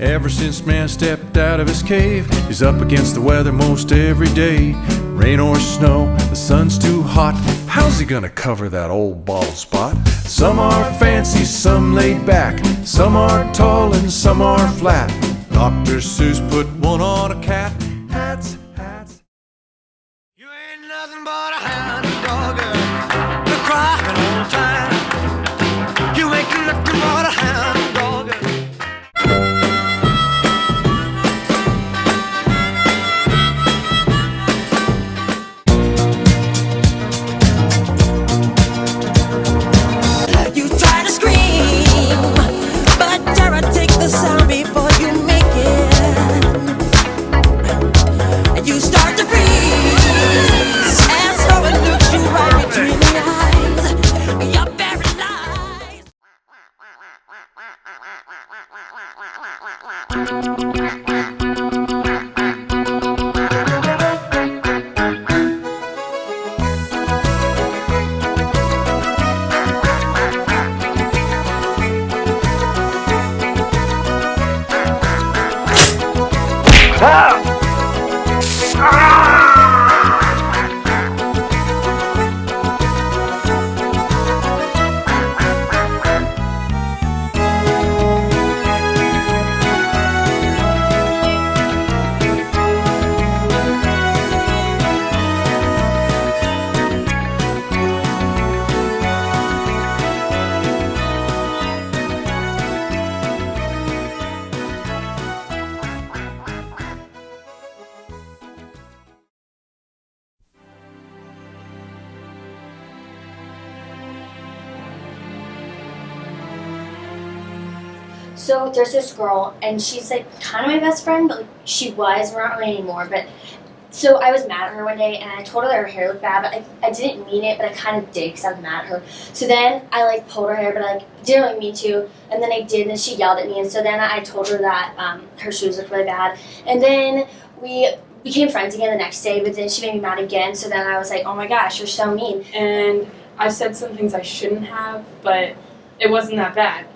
Ever since man stepped out of his cave, he's up against the weather most every day. Rain or snow, the sun's too hot. How's he gonna cover that old bald spot? Some are fancy, some laid back. Some are tall and some are flat. Dr. Seuss put one on a cat. Hats, hats. You ain't nothing but a hound dog, you're crying all the time. You ain't nothing but a hound dog. You try to scream, but Tara, take the sound before you make it. And you start to freeze as someone looks you right between the eyes. You're paralyzed. So there's this girl, and she's like kind of my best friend, but like she was, we're not really anymore. But so I was mad at her one day, and I told her that her hair looked bad, but I didn't mean it, but I kind of did because I was mad at her. So then I like pulled her hair, but I like didn't really mean to, and then I did, and then she yelled at me, and so then I told her that her shoes looked really bad, and then we became friends again the next day, but then she made me mad again. So then I was like, oh my gosh, you're so mean. And I said some things I shouldn't have, but it wasn't that bad,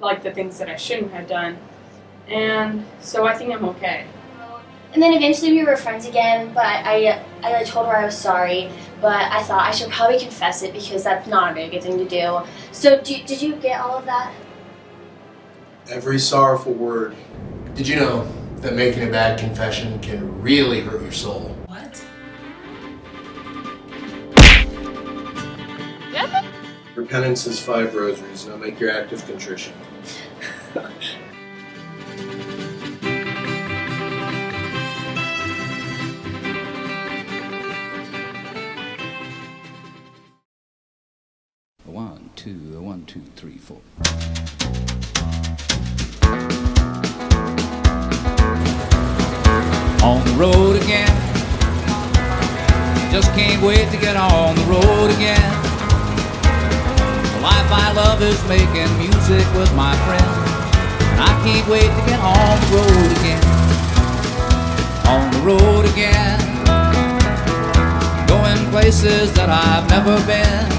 like the things that I shouldn't have done. And so I think I'm okay. And then eventually we were friends again, but I told her I was sorry, but I thought I should probably confess it because that's not a very good thing to do. So did you get all of that? Every sorrowful word. Did you know that making a bad confession can really hurt your soul? What? Repentance is 5 rosaries. Now make your act of contrition. One, two, 3, 4. On the road again. Just can't wait to get on the road again. The life I love is making music with my friends. And I can't wait to get on the road again. On the road again. Going places that I've never been.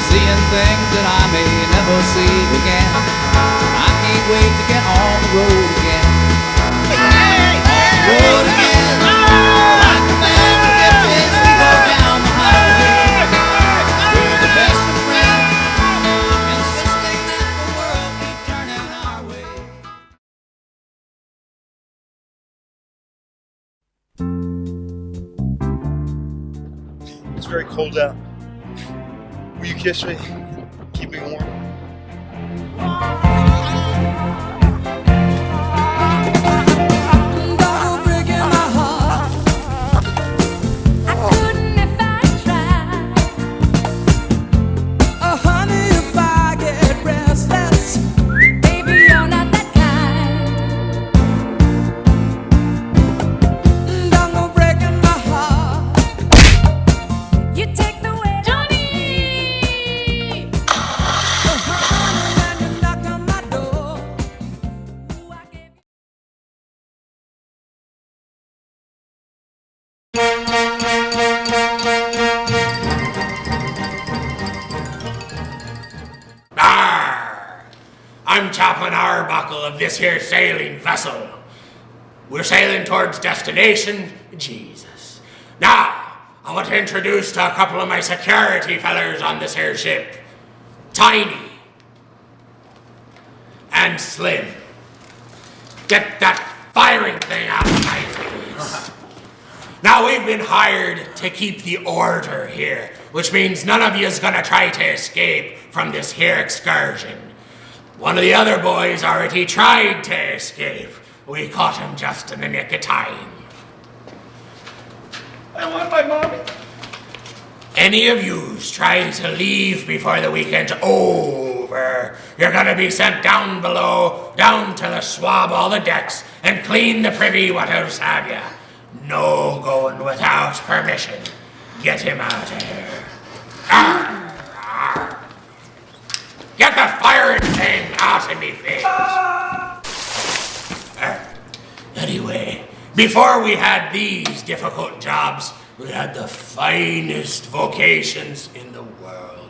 Seeing things that I may never see again. I can't wait to get on the road again. On the road again. Like a man forgets we go down the highway. We're the best of friends, insisting that the world keep turning our way. It's very cold out. Will you kiss me? Keep me warm. Johnny! I'm Chaplain Arbuckle of this here sailing vessel. We're sailing towards destination, Jesus. Now, I want to introduce to a couple of my security fellers on this here ship. Tiny and Slim. Get that firing thing out of my face. Now, we've been hired to keep the order here, which means none of you's gonna try to escape from this here excursion. One of the other boys already tried to escape. We caught him just in the nick of time. I want my mommy. Any of yous try to leave before the weekend's over, you're gonna be sent down below, down to the swab all the decks, and clean the privy, what else have ya. No going without permission. Get him out of here. Arr, arr. Get the firing thing out of me face. Anyway, before we had these difficult jobs, we had the finest vocations in the world.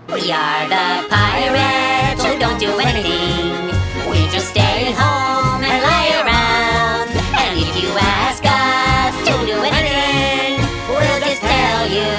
We are the pirates who don't do anything. We just stay home and lie around. And if you ask us to do anything, we'll just tell you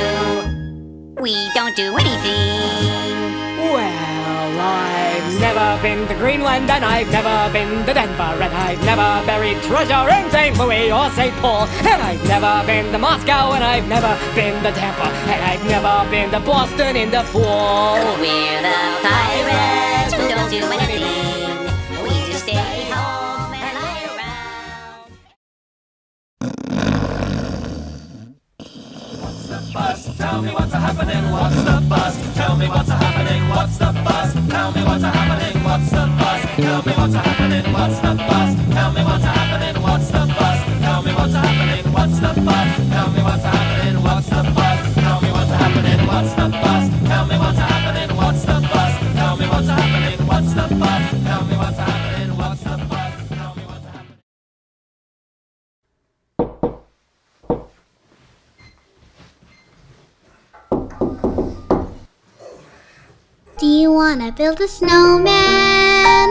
we don't do anything. Well, I've never been to Greenland, and I've never been to Denver, and I've never buried treasure in St. Louis or St. Paul, and I've never been to Moscow, and I've never been to Tampa, and I've never been to Boston in the fall. We're the pirates who don't do anything. We just stay home and lie around. What's the buzz? Tell me what's happening. What's the buzz? Tell me what's happening. What's the buzz? Tell me what's happening. What's the buzz? Tell me what's happening. What's the buzz? Tell me what's happening. What's the buzz? Tell me what's happening. What's the buzz? Tell me what's happening. What's the buzz? Tell me what's happening. What's the buzz? Tell me what's happening. What's the buzz? Tell me what's happening. What's the buzz? Tell me what's happening. What's the buzz? Tell me what's happening. Do you wanna build a snowman?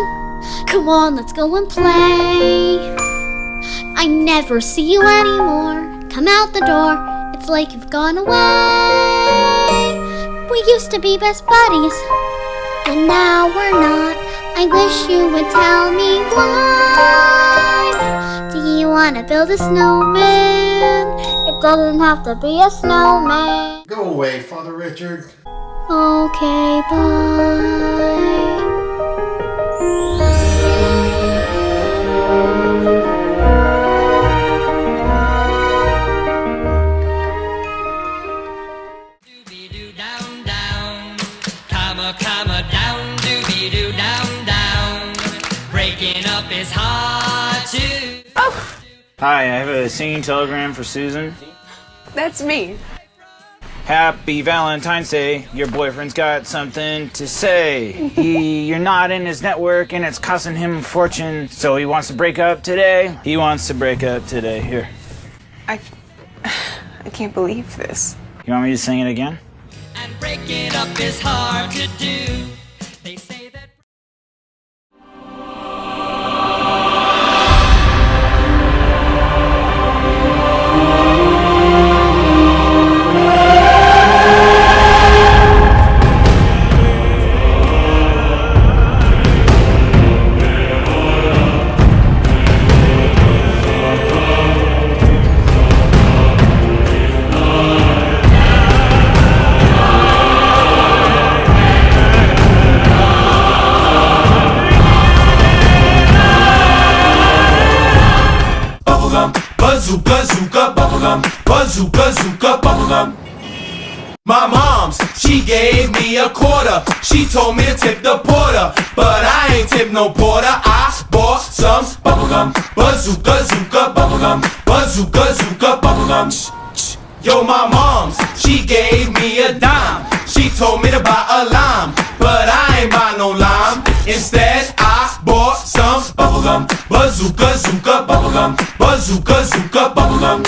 Come on, let's go and play. I never see you anymore. Come out the door, it's like you've gone away. We used to be best buddies, and now we're not. I wish you would tell me why. Do you wanna build a snowman? It doesn't have to be a snowman. Go away, Father Richard. Okay, bye. Doobie-doo down down, comma down, doobie-doo down down. Breaking up is hard to. Oh! Hi, I have a singing telegram for Susan. That's me. Happy Valentine's Day. Your boyfriend's got something to say. You're not in his network and it's costing him a fortune, so he wants to break up today. He wants to break up today. Here. I can't believe this. You want me to sing it again? And breaking up is hard to do. They say that. Bazooka, zooka, bubblegum. Bazooka, zooka, bubblegum. My mom's, she gave me a quarter. She told me to tip the porter, but I ain't tip no porter. I bought some bubblegum. Bazooka, zooka, bubblegum. Bazooka, zooka, bubblegum. Yo, my mom's, she gave me a dime. She told me to buy a lime, but I ain't buy no lime. Instead, I bought some bubblegum. Bazooka, zooka, bubblegum. Bazooka, zooka, bubblegum.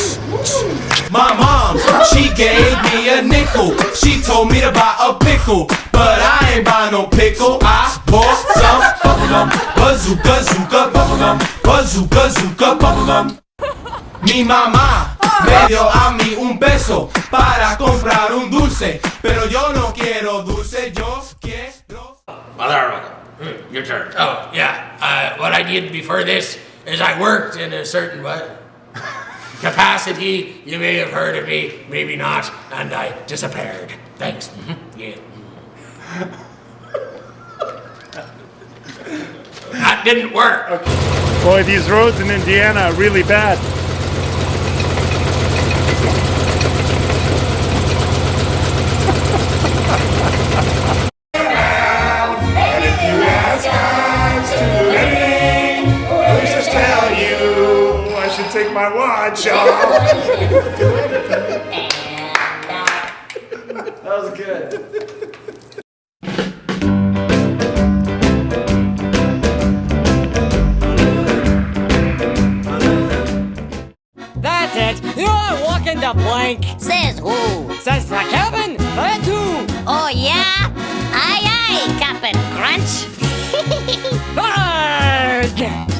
My mom, she gave me a nickel. She told me to buy a pickle, but I ain't buy no pickle. I bought some bubblegum. Bazooka, zooka, bubblegum. Bazooka, zooka, bubblegum. Mi mamá me dio a mí un peso para comprar un dulce, pero yo no quiero dulce, yo quiero... Your turn. Oh, yeah. What I did before this is I worked in a certain capacity. You may have heard of me, maybe not, and I disappeared. Thanks. Yeah. That didn't work. Boy, these roads in Indiana are really bad. And if you ask us to do anything, we'll just tell you I should take my watch off. That was good. That's it. You're walking the plank. Says who? Says the Captain. That's who. Oh, yeah? Aye, aye, Captain Crunch. Arrgh!